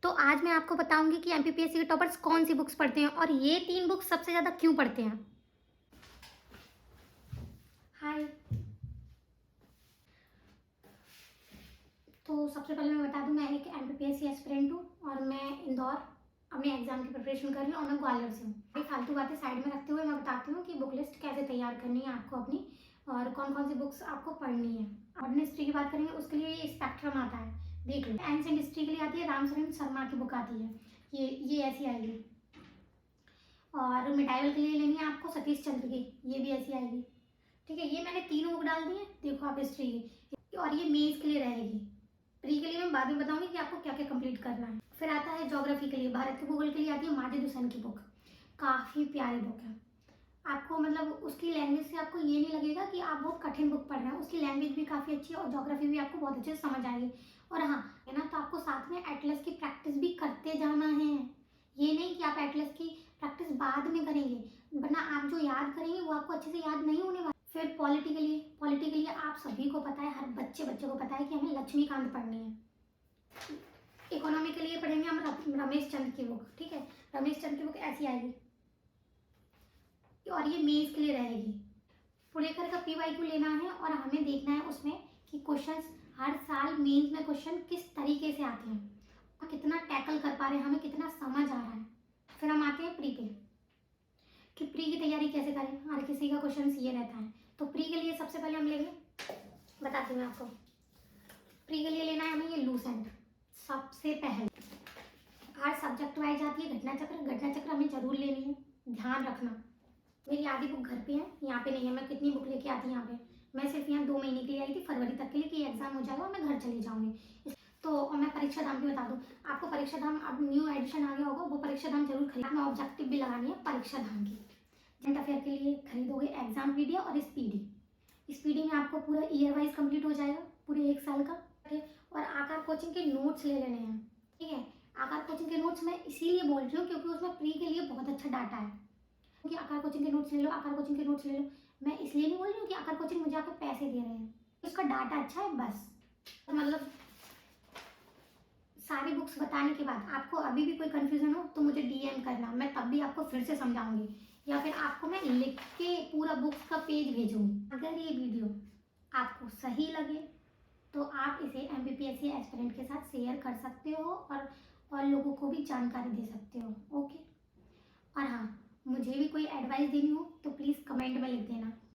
तो आज मैं आपको बताऊंगी कि एमपीपीएससी के टॉपर्स कौन सी बुक्स पढ़ते हैं और ये 3 बुक्स सबसे ज़्यादा क्यों पढ़ते हैं। हाय। तो सबसे पहले मैं बता दूं, मैं एक एमपीपीएससी एस्पिरेंट हूँ और मैं इंदौर अपने एग्जाम की प्रिपरेशन कर रही हूँ और मैं ग्वालियर से हूँ। ये फालतू बातें साइड में रखते हुए मैं बताती हूँ कि बुक लिस्ट कैसे तैयार करनी है आपको अपनी, और कौन कौन सी बुक्स आपको पढ़नी है। ऑर्डिनरी हिस्ट्री की बात करेंगे, उसके लिए स्पेक्ट्रम आता है, देख लो। एंशिएंट हिस्ट्री के लिए आती है रामचरण शर्मा की बुक आती है, ये ऐसी आएगी। और मिडाइवल के लिए लेनी है आपको सतीश चंद्र की, ये भी ऐसी आएगी। ठीक है, ये मैंने तीनों बुक डाल दी है, देखो आप हिस्ट्री की। और ये मेंस के लिए रहेगी, प्री के लिए मैं बाद में बताऊंगी कि आपको क्या क्या कंप्लीट करना है। फिर आता है ज्योग्राफी के लिए, भारत के भूगोल के लिए आती है माजिद हुसैन की बुक, काफ़ी प्यारी बुक है। आपको मतलब उसकी लैंग्वेज से आपको ये नहीं लगेगा कि आप बहुत कठिन बुक पढ़ रहे हैं, उसकी लैंग्वेज भी काफ़ी अच्छी है और ज्योग्राफी भी आपको बहुत अच्छे से समझ आएगी। और हाँ, है ना, तो आपको साथ में एटलस की प्रैक्टिस भी करते जाना है। ये नहीं कि आप एटलस की प्रैक्टिस बाद में करेंगे, वरना आप जो याद करेंगे वो आपको अच्छे से याद नहीं होने वाला। फिर पॉलिटी के लिए आप सभी को पता है, हर बच्चे को पता है कि हमें लक्ष्मीकांत पढ़नी है। इकोनॉमी के लिए पढ़ेंगे हम रमेश चंद की बुक, ठीक है, रमेश चंद की बुक ऐसी आएगी। और ये मेंस के लिए रहेगी। पुणेकर का पीवाईक्यू लेना है और हमें देखना है उसमें कि क्वेश्चंस हर साल मेंस में क्वेश्चन किस तरीके से आते हैं, कितना टैकल कर पा रहे हैं, हमें कितना समझ आ रहा है। फिर हम आते हैं प्री पे, कि प्री की तैयारी कैसे करें, हर किसी का क्वेश्चन ये रहता है। तो प्री के लिए सबसे पहले हम लेंगे, बताती हूँ आपको। प्री के लिए लेना है हमें ये लूसेंट, सबसे पहले। हर सब्जेक्ट वाइज आती है घटना चक्र हमें जरूर लेनी है, ध्यान रखना। मेरी आधी बुक घर पे है, यहाँ पे नहीं है। मैं कितनी बुक लेके आती हूँ यहाँ पे, मैं सिर्फ यहाँ 2 महीने के लिए आई थी, फरवरी तक के लिए, कि एग्जाम हो जाएगा और मैं घर चली जाऊँगी। तो और मैं परीक्षा धाम भी बता दूँ आपको, परीक्षा धाम अब न्यू एडिशन आ गया होगा, वो परीक्षा धाम जरूर खरीद। मैं ऑब्जेक्टिव भी लगानी है परीक्षा धाम की। करंट अफेयर के लिए खरीदोगे एग्जाम पीडी और स्पीडी में आपको पूरा ईयर वाइज कंप्लीट हो जाएगा, पूरे 1 साल का। और आकार कोचिंग के नोट्स ले लेने हैं, ठीक है। आकार कोचिंग के नोट्स मैं इसीलिए बोल रही हूँ क्योंकि उसमें प्री के लिए बहुत अच्छा डाटा है, कि आकार कोचिंग के नोट्स ले लो, आकार कोचिंग के नोट्स ले लो। मैं इसलिए नहीं बोल रही हूँ कि आकार कोचिंग मुझे आपको पैसे दे रहे हैं, उसका डाटा अच्छा है बस। तो मतलब सारी बुक्स बताने के बाद आपको अभी भी कोई कंफ्यूजन हो तो मुझे डीएम करना, मैं तब भी आपको फिर से समझाऊंगी, या फिर आपको मैं लिख के पूरा बुक्स का पेज भेजूंगी। अगर ये वीडियो आपको सही लगे तो आप इसे एमपीपीएससी एस्पिरेंट के साथ शेयर कर सकते हो और लोगों को भी जानकारी दे सकते हो, ओके। और हाँ, मुझे भी कोई एडवाइस देनी हो तो प्लीज़ कमेंट में लिख देना।